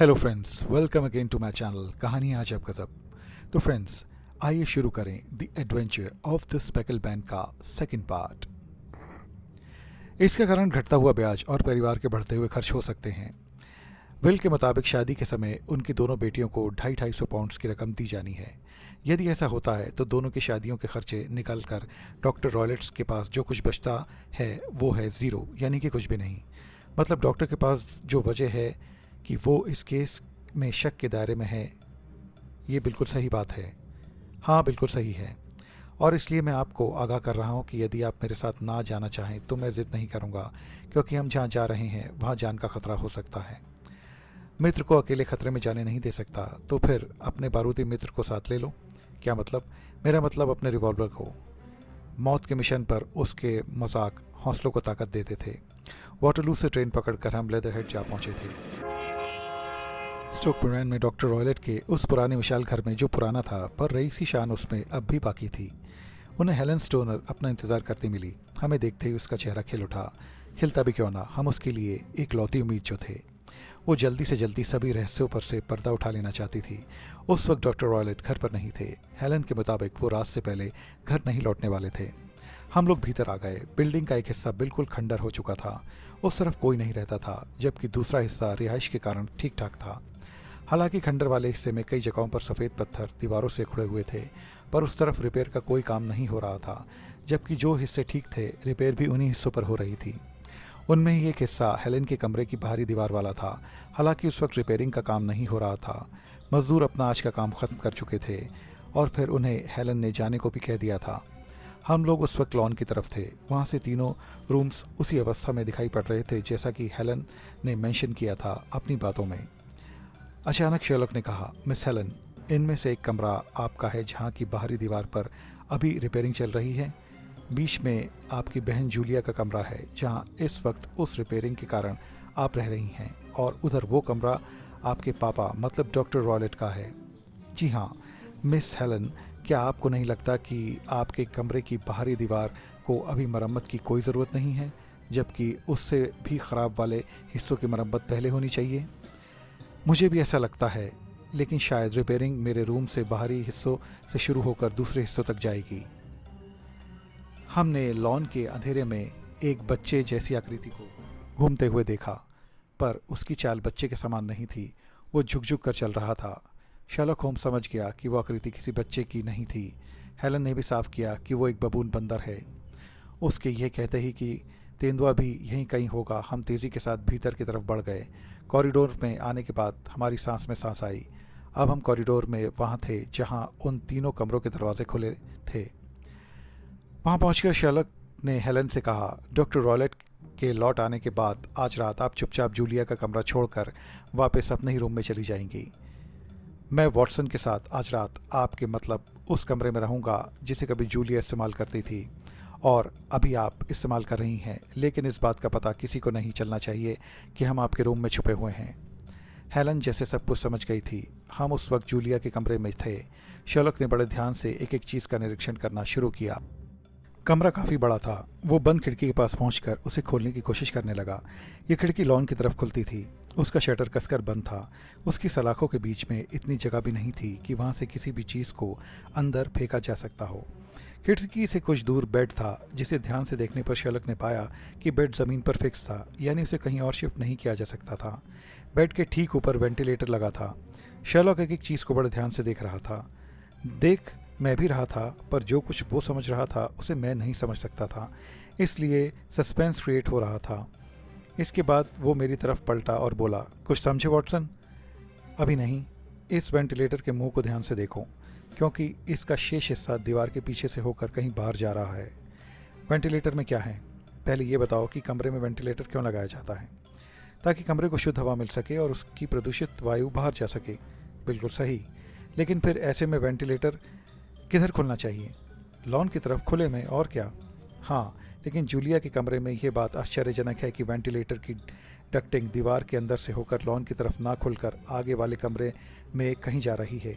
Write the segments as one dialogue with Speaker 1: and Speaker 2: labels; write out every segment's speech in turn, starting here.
Speaker 1: Hello friends, welcome again to my channel Kahani आज आप गजब। तो फ्रेंड्स, आइए शुरू करें the adventure of the speckled band का सेकंड पार्ट। इसके कारण घटता हुआ ब्याज और परिवार के बढ़ते हुए खर्च हो सकते हैं। विल के मुताबिक शादी के समय उनकी दोनों बेटियों को 250-250 पाउंड्स की रकम दी जानी है। यदि ऐसा होता है तो दोनों की शादियों के खर्चे निकल कर डॉक्टर रॉयलेट्स के पास जो कुछ बचता है वो है ज़ीरो, यानी कि कुछ भी नहीं। मतलब डॉक्टर के पास जो वजह है कि वो इस केस में शक के दायरे में है, ये बिल्कुल सही बात है। हाँ, बिल्कुल सही है। और इसलिए मैं आपको आगाह कर रहा हूँ कि यदि आप मेरे साथ ना जाना चाहें तो मैं ज़िद नहीं करूँगा, क्योंकि हम जहाँ जा रहे हैं वहाँ जान का खतरा हो सकता है। मित्र को अकेले खतरे में जाने नहीं दे सकता, तो फिर अपने बारूदी मित्र को साथ ले लो। क्या मतलब? मेरा मतलब अपने रिवॉल्वर को। मौत के मिशन पर उसके मजाक हौसलों को ताकत देते थे। वाटरलू से ट्रेन पकड़कर हम लेदरहेड जा पहुंचे थे। स्टोक मोरैन में डॉक्टर रॉयलेट के उस पुराने विशाल घर में जो पुराना था पर रईसी शान उसमें अब भी बाकी थी। उन्हें हेलन स्टोनर अपना इंतज़ार करती मिली। हमें देखते ही उसका चेहरा खिल उठा। खिलता भी क्यों ना, हम उसके लिए एक लौती उम्मीद जो थे। वो जल्दी से जल्दी सभी रहस्यों पर से पर्दा उठा लेना चाहती थी। उस वक्त डॉक्टर रॉयलेट घर पर नहीं थे। हेलन के मुताबिक वो रात से पहले घर नहीं लौटने वाले थे। हम लोग भीतर आ गए। बिल्डिंग का एक हिस्सा बिल्कुल खंडर हो चुका था। उस तरफ कोई नहीं रहता था, जबकि दूसरा हिस्सा रिहाइश के कारण ठीक ठाक था। हालांकि खंडर वाले हिस्से में कई जगहों पर सफ़ेद पत्थर दीवारों से खुड़े हुए थे, पर उस तरफ रिपेयर का कोई काम नहीं हो रहा था, जबकि जो हिस्से ठीक थे रिपेयर भी उन्हीं हिस्सों पर हो रही थी। उनमें ही एक हिस्सा हेलन के कमरे की बाहरी दीवार वाला था। हालांकि उस वक्त रिपेयरिंग का काम नहीं हो रहा था। मजदूर अपना आज का काम ख़त्म कर चुके थे और फिर उन्हें हेलन ने जाने को भी कह दिया था। हम लोग उस वक्त लॉन की तरफ थे। वहाँ से तीनों रूम्स उसी अवस्था में दिखाई पड़ रहे थे जैसा कि हेलन ने मेंशन किया था अपनी बातों में। अचानक शर्लॉक ने कहा, मिस हेलन, इनमें से एक कमरा आपका है जहाँ की बाहरी दीवार पर अभी रिपेयरिंग चल रही है। बीच में आपकी बहन जूलिया का कमरा है जहाँ इस वक्त उस रिपेयरिंग के कारण आप रह रही हैं, और उधर वो कमरा आपके पापा मतलब डॉक्टर रॉयलेट का है। जी हाँ मिस हेलन, क्या आपको नहीं लगता कि आपके कमरे की बाहरी दीवार को अभी मरम्मत की कोई ज़रूरत नहीं है, जबकि उससे भी ख़राब वाले हिस्सों की मरम्मत पहले होनी चाहिए? मुझे भी ऐसा लगता है, लेकिन शायद रिपेयरिंग मेरे रूम से बाहरी हिस्सों से शुरू होकर दूसरे हिस्सों तक जाएगी। हमने लॉन के अंधेरे में एक बच्चे जैसी आकृति को घूमते हुए देखा, पर उसकी चाल बच्चे के समान नहीं थी। वो झुक झुक कर चल रहा था। शर्लॉक होम्स समझ गया कि वो आकृति किसी बच्चे की नहीं थी। हेलन ने भी साफ किया कि वो एक बबून बंदर है। उसके यह कहते ही कि तेंदुआ भी यहीं कहीं होगा, हम तेज़ी के साथ भीतर की तरफ बढ़ गए। कॉरिडोर में आने के बाद हमारी सांस में सांस आई। अब हम कॉरिडोर में वहाँ थे जहाँ उन तीनों कमरों के दरवाजे खुले थे। वहाँ पहुँचकर शर्लॉक ने हेलन से कहा, डॉक्टर रॉयलेट के लौट आने के बाद आज रात आप चुपचाप जूलिया का कमरा छोड़कर वापस अपने ही रूम में चली जाएंगी। मैं वॉटसन के साथ आज रात आपके मतलब उस कमरे में रहूँगा जिसे कभी जूलिया इस्तेमाल करती थी और अभी आप इस्तेमाल कर रही हैं, लेकिन इस बात का पता किसी को नहीं चलना चाहिए कि हम आपके रूम में छुपे हुए हैं। हेलन जैसे सब कुछ समझ गई थी। हम उस वक्त जूलिया के कमरे में थे। शर्लॉक ने बड़े ध्यान से एक एक चीज़ का निरीक्षण करना शुरू किया। कमरा काफ़ी बड़ा था। वो बंद खिड़की के पास पहुंचकर उसे खोलने की कोशिश करने लगा। ये खिड़की लॉन की तरफ खुलती थी। उसका शटर कसकर बंद था। उसकी सलाखों के बीच में इतनी जगह भी नहीं थी कि वहाँ से किसी भी चीज़ को अंदर फेंका जा सकता हो। खिड़की से कुछ दूर बेड था, जिसे ध्यान से देखने पर शर्लॉक ने पाया कि बेड ज़मीन पर फिक्स था, यानी उसे कहीं और शिफ्ट नहीं किया जा सकता था। बेड के ठीक ऊपर वेंटिलेटर लगा था। शर्लॉक एक एक चीज़ को बड़े ध्यान से देख रहा था। देख मैं भी रहा था, पर जो कुछ वो समझ रहा था उसे मैं नहीं समझ सकता था, इसलिए सस्पेंस क्रिएट हो रहा था। इसके बाद वो मेरी तरफ पलटा और बोला, कुछ समझे वॉटसन? अभी नहीं। इस वेंटिलेटर के मुंह को ध्यान से देखो, क्योंकि इसका शेष हिस्सा दीवार के पीछे से होकर कहीं बाहर जा रहा है। वेंटिलेटर में क्या है? पहले ये बताओ कि कमरे में वेंटिलेटर क्यों लगाया जाता है? ताकि कमरे को शुद्ध हवा मिल सके और उसकी प्रदूषित वायु बाहर जा सके। बिल्कुल सही। लेकिन फिर ऐसे में वेंटिलेटर किधर खुलना चाहिए? लॉन की तरफ, खुले में, और क्या। हाँ, लेकिन जूलिया के कमरे में यह बात आश्चर्यजनक है कि वेंटिलेटर की डक्टिंग दीवार के अंदर से होकर लॉन की तरफ ना खुलकर आगे वाले कमरे में कहीं जा रही है,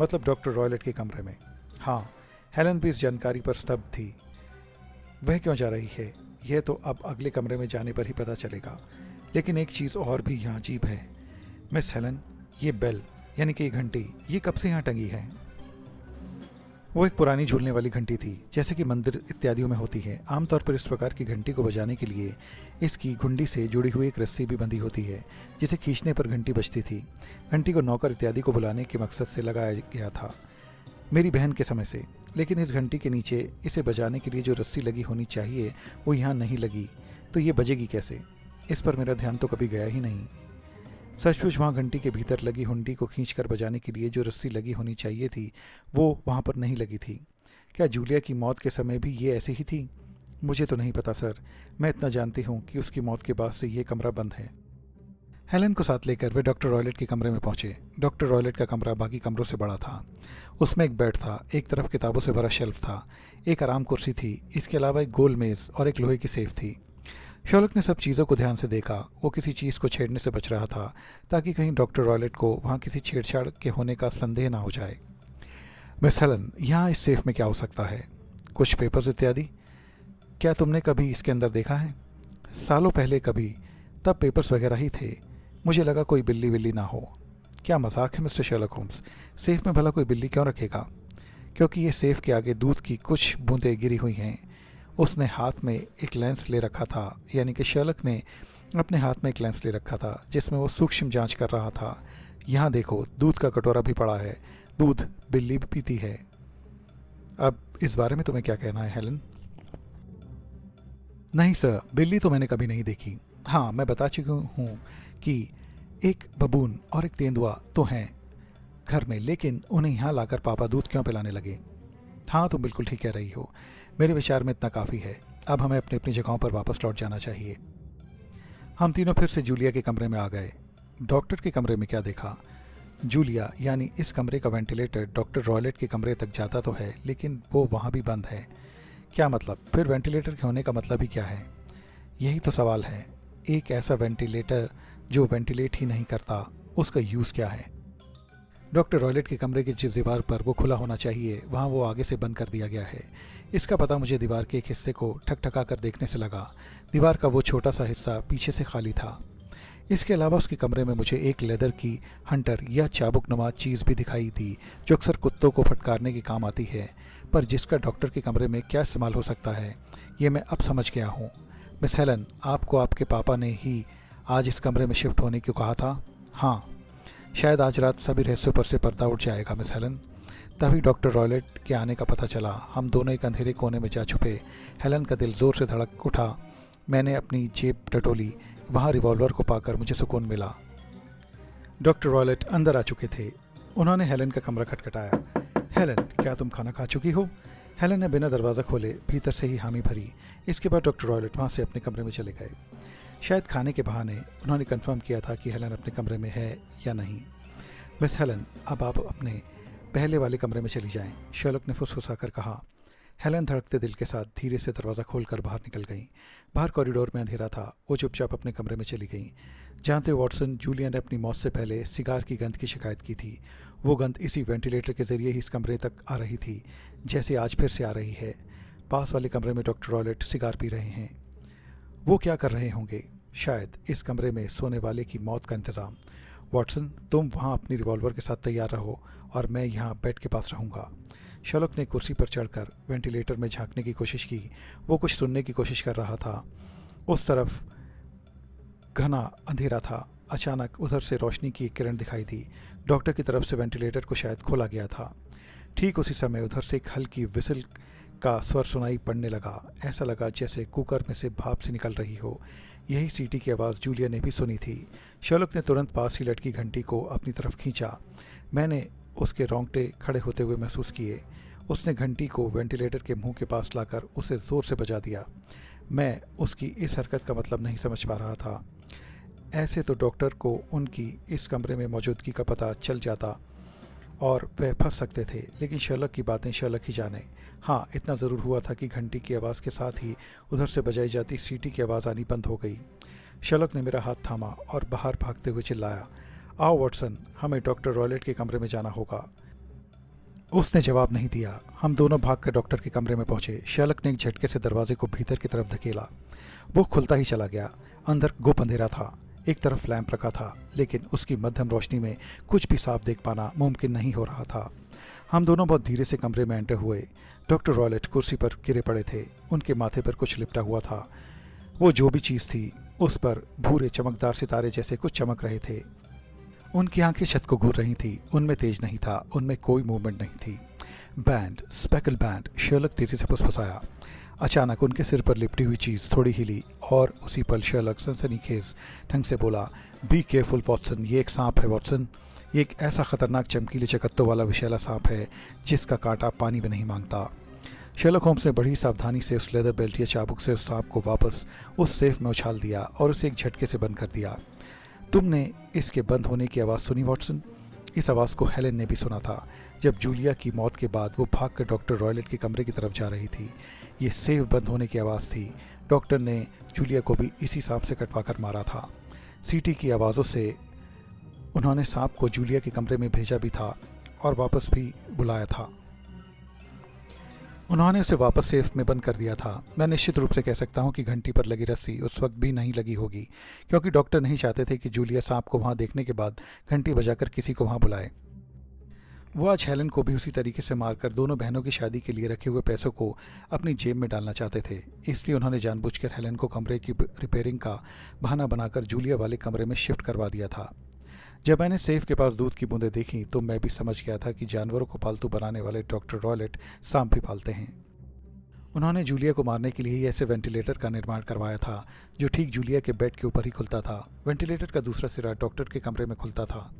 Speaker 1: मतलब डॉक्टर रॉयलेट के कमरे में। हाँ, हेलन भी इस जानकारी पर स्तब्ध थी। वह क्यों जा रही है, यह तो अब अगले कमरे में जाने पर ही पता चलेगा। लेकिन एक चीज़ और भी यहाँ अजीब है। मिस हेलन, ये बेल यानी कि ये घंटी ये कब से यहाँ टंगी है? वो एक पुरानी झूलने वाली घंटी थी, जैसे कि मंदिर इत्यादियों में होती है। आमतौर पर इस प्रकार की घंटी को बजाने के लिए इसकी घुंडी से जुड़ी हुई एक रस्सी भी बंधी होती है, जिसे खींचने पर घंटी बजती थी। घंटी को नौकर इत्यादि को बुलाने के मकसद से लगाया गया था, मेरी बहन के समय से। लेकिन इस घंटी के नीचे इसे बजाने के लिए जो रस्सी लगी होनी चाहिए वो यहाँ नहीं लगी, तो ये बजेगी कैसे? इस पर मेरा ध्यान तो कभी गया ही नहीं। सचमुच वहाँ घंटी के भीतर लगी हुंडी को खींचकर बजाने के लिए जो रस्सी लगी होनी चाहिए थी वो वहाँ पर नहीं लगी थी। क्या जूलिया की मौत के समय भी ये ऐसी ही थी? मुझे तो नहीं पता सर, मैं इतना जानती हूँ कि उसकी मौत के बाद से ये कमरा बंद है। हेलन को साथ लेकर वे डॉक्टर रॉयलेट के कमरे में पहुंचे। डॉक्टर रॉयलेट का कमरा बाकी कमरों से बड़ा था। उसमें एक बेड था, एक तरफ किताबों से भरा शेल्फ था, एक आराम कुर्सी थी, इसके अलावा एक गोल मेज़ और एक लोहे की सेफ थी। शर्लक ने सब चीज़ों को ध्यान से देखा। वो किसी चीज़ को छेड़ने से बच रहा था, ताकि कहीं डॉक्टर रॉयलेट को वहाँ किसी छेड़छाड़ के होने का संदेह ना हो जाए। मिस हेलन, यहाँ इस सेफ में क्या हो सकता है? कुछ पेपर्स इत्यादि? क्या तुमने कभी इसके अंदर देखा है? सालों पहले कभी, तब पेपर्स वगैरह ही थे। मुझे लगा कोई बिल्ली विल्ली ना हो। क्या मजाक है मिस्टर शर्लक होम्स? सेफ में भला कोई बिल्ली क्यों रखेगा? क्योंकि ये सेफ के आगे दूध की कुछ बूंदें गिरी हुई हैं। उसने हाथ में एक लेंस ले रखा था, यानी कि शर्लक ने अपने हाथ में एक लेंस ले रखा था जिसमें वो सूक्ष्म जांच कर रहा था। यहाँ देखो, दूध का कटोरा भी पड़ा है। दूध बिल्ली भी पीती है। अब इस बारे में तुम्हें क्या कहना है हेलन? नहीं सर, बिल्ली तो मैंने कभी नहीं देखी। हाँ, मैं बता चुकी हूँ कि एक बबून और एक तेंदुआ तो हैं घर में, लेकिन उन्हें यहाँ लाकर पापा दूध क्यों पिलाने लगे? हाँ, तुम बिल्कुल ठीक कह रही हो। मेरे विचार में इतना काफ़ी है। अब हमें अपनी अपनी जगहों पर वापस लौट जाना चाहिए। हम तीनों फिर से जूलिया के कमरे में आ गए। डॉक्टर के कमरे में क्या देखा? जूलिया यानी इस कमरे का वेंटिलेटर डॉक्टर रॉयलेट के कमरे तक जाता तो है, लेकिन वो वहाँ भी बंद है। क्या मतलब? फिर वेंटिलेटर के होने का मतलब ही क्या है? यही तो सवाल है। एक ऐसा वेंटिलेटर जो वेंटिलेट ही नहीं करता, उसका यूज़ क्या है? डॉक्टर रॉयलेट के कमरे की जिस दीवार पर वो खुला होना चाहिए, वहाँ वो आगे से बंद कर दिया गया है। इसका पता मुझे दीवार के एक हिस्से को ठकठका कर देखने से लगा। दीवार का वो छोटा सा हिस्सा पीछे से खाली था। इसके अलावा उसके कमरे में मुझे एक लेदर की हंटर या चाबुक नुमा चीज़ भी दिखाई दी, जो अक्सर कुत्तों को फटकारने के काम आती है, पर जिसका डॉक्टर के कमरे में क्या इस्तेमाल हो सकता है, ये मैं अब समझ गया हूँ। मिस हेलन, आपको आपके पापा ने ही आज इस कमरे में शिफ्ट होने को कहा था? हाँ, शायद आज रात सभी रहस्यों पर से पर्दा उठ जाएगा मिस हेलन। तभी डॉक्टर रॉयलेट के आने का पता चला। हम दोनों एक अंधेरे कोने में जा छुपे। हेलन का दिल जोर से धड़क उठा। मैंने अपनी जेब टटोली। वहाँ रिवॉल्वर को पाकर मुझे सुकून मिला। डॉक्टर रॉयलेट अंदर आ चुके थे। उन्होंने हेलन का कमरा खटखटाया। हेलन, क्या तुम खाना खा चुकी हो? हेलन ने बिना दरवाज़ा खोले भीतर से ही हामी भरी। इसके बाद डॉक्टर रॉयलेट वहाँ से अपने कमरे में चले गए। शायद खाने के बहाने उन्होंने कंफर्म किया था कि हेलन अपने कमरे में है या नहीं। मिस हेलन, अब आप अपने पहले वाले कमरे में चली जाएं, शर्लक ने फुसफुसाकर कहा। हेलन धड़कते दिल के साथ धीरे से दरवाज़ा खोलकर बाहर निकल गई। बाहर कॉरिडोर में अंधेरा था। वो चुपचाप अपने कमरे में चली गई। जानते हो वॉटसन, जूलिया ने अपनी मौत से पहले सिगार की गंध की शिकायत की थी। वो गंध इसी वेंटिलेटर के ज़रिए ही इस कमरे तक आ रही थी, जैसे आज फिर से आ रही है। पास वाले कमरे में डॉक्टर रॉयलेट सिगार पी रहे हैं। वो क्या कर रहे होंगे? शायद इस कमरे में सोने वाले की मौत का इंतज़ाम। वॉटसन, तुम वहाँ अपनी रिवॉल्वर के साथ तैयार रहो और मैं यहाँ बेड के पास रहूँगा। शर्लक ने कुर्सी पर चढ़कर वेंटिलेटर में झांकने की कोशिश की। वो कुछ सुनने की कोशिश कर रहा था। उस तरफ घना अंधेरा था। अचानक उधर से रोशनी की एक किरण दिखाई दी। डॉक्टर की तरफ से वेंटिलेटर को शायद खोला गया था। ठीक उसी समय उधर से एक हल्की विसल का स्वर सुनाई पड़ने लगा। ऐसा लगा जैसे कुकर में से भाप सी निकल रही हो। यही सीटी की आवाज़ जूलिया ने भी सुनी थी। शर्लक ने तुरंत पास ही लटकी घंटी को अपनी तरफ खींचा। मैंने उसके रोंगटे खड़े होते हुए महसूस किए। उसने घंटी को वेंटिलेटर के मुंह के पास लाकर उसे ज़ोर से बजा दिया। मैं उसकी इस हरकत का मतलब नहीं समझ पा रहा था। ऐसे तो डॉक्टर को उनकी इस कमरे में मौजूदगी का पता चल जाता और वह फंस सकते थे, लेकिन शर्लक की बातें शर्लक ही जाने। हाँ, इतना ज़रूर हुआ था कि घंटी की आवाज़ के साथ ही उधर से बजाई जाती सीटी की आवाज़ आनी बंद हो गई। शर्लक ने मेरा हाथ थामा और बाहर भागते हुए चिल्लाया, आओ वॉटसन, हमें डॉक्टर रॉयलेट के कमरे में जाना होगा। उसने जवाब नहीं दिया। हम दोनों भागकर डॉक्टर के कमरे में पहुंचे। शर्लक ने एक झटके से दरवाजे को भीतर की तरफ धकेला। वो खुलता ही चला गया। अंदर गुप अंधेरा था। एक तरफ लैंप रखा था, लेकिन उसकी मध्यम रोशनी में कुछ भी साफ देख पाना मुमकिन नहीं हो रहा था। हम दोनों बहुत धीरे से कमरे में एंटर हुए। डॉक्टर रॉयलेट कुर्सी पर गिरे पड़े थे। उनके माथे पर कुछ लिपटा हुआ था। वो जो भी चीज़ थी उस पर भूरे चमकदार सितारे जैसे कुछ चमक रहे थे। उनकी आंखें छत को घूर रही थी। उनमें तेज नहीं था, उनमें कोई मूवमेंट नहीं थी। बैंड, स्पेकल बैंड, शर्लक तेजी से फुसफुसाया। अचानक उनके सिर पर लिपटी हुई चीज़ थोड़ी हिली और उसी पल शर्लक सनसनीखेज ढंग से बोला, बी केयरफुल वॉटसन, ये एक सांप है वॉटसन। ये एक ऐसा खतरनाक चमकीले चकत्तों वाला विषैला सांप है जिसका कांटा पानी में नहीं मांगता। शर्लक होम्स ने बड़ी सावधानी से उस लेदर बेल्ट या चाबुक से उस सांप को वापस उस सेफ में उछाल दिया और उसे एक झटके से बंद कर दिया। तुमने इसके बंद होने की आवाज़ सुनी वॉटसन? इस आवाज़ को हेलेन ने भी सुना था जब जूलिया की मौत के बाद वो भागकर डॉक्टर रॉयलेट के कमरे की तरफ जा रही थी। ये सेफ बंद होने की आवाज़ थी। डॉक्टर ने जूलिया को भी इसी सांप से कटवा कर मारा था। सीटी की आवाज़ों से उन्होंने सांप को जूलिया के कमरे में भेजा भी था और वापस भी बुलाया था। उन्होंने उसे वापस सेफ में बंद कर दिया था। मैं निश्चित रूप से कह सकता हूँ कि घंटी पर लगी रस्सी उस वक्त भी नहीं लगी होगी, क्योंकि डॉक्टर नहीं चाहते थे कि जूलिया सांप को वहाँ देखने के बाद घंटी बजाकर किसी को वहाँ बुलाए। वो आज हेलेन को भी उसी तरीके से मारकर दोनों बहनों की शादी के लिए रखे हुए पैसों को अपनी जेब में डालना चाहते थे। इसलिए उन्होंने जानबूझकर हेलेन को कमरे की रिपेयरिंग का बहाना बनाकर जूलिया वाले कमरे में शिफ्ट करवा दिया था। जब मैंने सेफ के पास दूध की बूंदें देखी तो मैं भी समझ गया था कि जानवरों को पालतू बनाने वाले डॉक्टर रॉयलेट सांप भी पालते हैं। उन्होंने जूलिया को मारने के लिए ही ऐसे वेंटिलेटर का निर्माण करवाया था जो ठीक जूलिया के बेड के ऊपर ही खुलता था। वेंटिलेटर का दूसरा सिरा डॉक्टर के कमरे में खुलता था,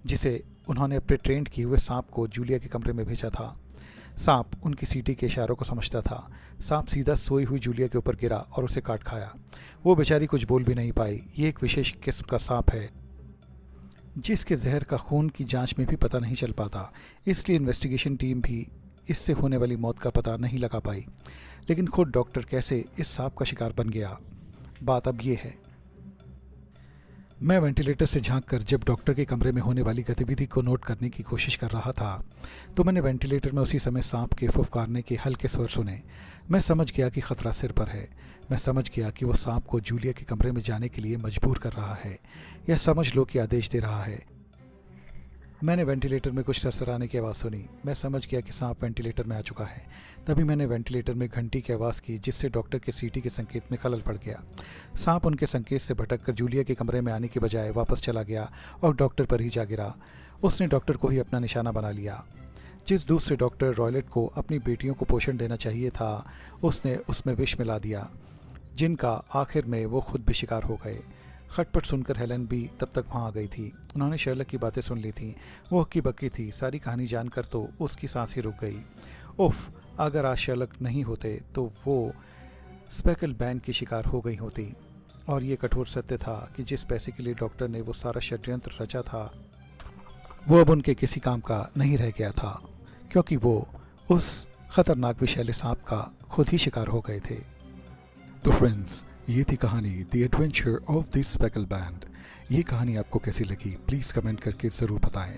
Speaker 1: जिसे उन्होंने अपने ट्रेंड किए हुए सांप को जूलिया के कमरे में भेजा था। सांप उनकी सीटी के इशारों को समझता था। सांप सीधा सोई हुई जूलिया के ऊपर गिरा और उसे काट खाया। वो बेचारी कुछ बोल भी नहीं पाई। ये एक विशेष किस्म का सांप है जिसके जहर का खून की जांच में भी पता नहीं चल पाता, इसलिए इन्वेस्टिगेशन टीम भी इससे होने वाली मौत का पता नहीं लगा पाई। लेकिन खुद डॉक्टर कैसे इस सांप का शिकार बन गया, बात अब ये है। मैं वेंटिलेटर से झांककर जब डॉक्टर के कमरे में होने वाली गतिविधि को नोट करने की कोशिश कर रहा था तो मैंने वेंटिलेटर में उसी समय सांप के फुफकारने के हल्के स्वर सुने। मैं समझ गया कि खतरा सिर पर है। मैं समझ गया कि वो सांप को जूलिया के कमरे में जाने के लिए मजबूर कर रहा है, या समझ लो कि आदेश दे रहा है। मैंने वेंटिलेटर में कुछ सरसराने की आवाज़ सुनी। मैं समझ गया कि सांप वेंटिलेटर में आ चुका है। तभी मैंने वेंटिलेटर में घंटी की आवाज़ की, जिससे डॉक्टर के सीटी के संकेत में खलल पड़ गया। सांप उनके संकेत से भटककर जूलिया के कमरे में आने के बजाय वापस चला गया और डॉक्टर पर ही जा गिरा। उसने डॉक्टर को ही अपना निशाना बना लिया। जिस दूध से डॉक्टर रॉयलेट को अपनी बेटियों को पोषण देना चाहिए था, उसने उसमें विष मिला दिया, जिनका आखिर में वो खुद भी शिकार हो गए। खटपट सुनकर हेलेन भी तब तक वहाँ आ गई थी। उन्होंने शर्लक की बातें सुन ली थी। वो हक्की बक्की थी। सारी कहानी जानकर तो उसकी सांस ही रुक गई। उफ, अगर आज शर्लक नहीं होते तो वो स्पेकल बैंड की शिकार हो गई होती। और ये कठोर सत्य था कि जिस पैसे के लिए डॉक्टर ने वो सारा षड्यंत्र रचा था वो अब उनके किसी काम का नहीं रह गया था, क्योंकि वो उस खतरनाक विषैले सांप का खुद ही शिकार हो गए थे। तो फ्रेंड्स, ये थी कहानी the adventure of the speckled band. ये कहानी आपको कैसी लगी प्लीज़ कमेंट करके ज़रूर बताएं।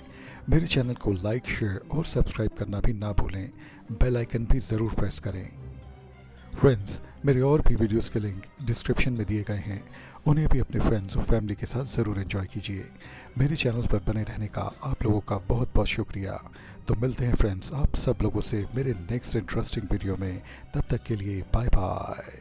Speaker 1: मेरे चैनल को लाइक, शेयर और सब्सक्राइब करना भी ना भूलें। बेल आइकन भी ज़रूर प्रेस करें। फ्रेंड्स, मेरे और भी वीडियोस के लिंक डिस्क्रिप्शन में दिए गए हैं। उन्हें भी अपने फ्रेंड्स और फैमिली के साथ ज़रूर एंजॉय कीजिए। मेरे चैनल पर बने रहने का आप लोगों का बहुत बहुत शुक्रिया। तो मिलते हैं फ्रेंड्स आप सब लोगों से मेरे नेक्स्ट इंटरेस्टिंग वीडियो में। तब तक के लिए बाय बाय।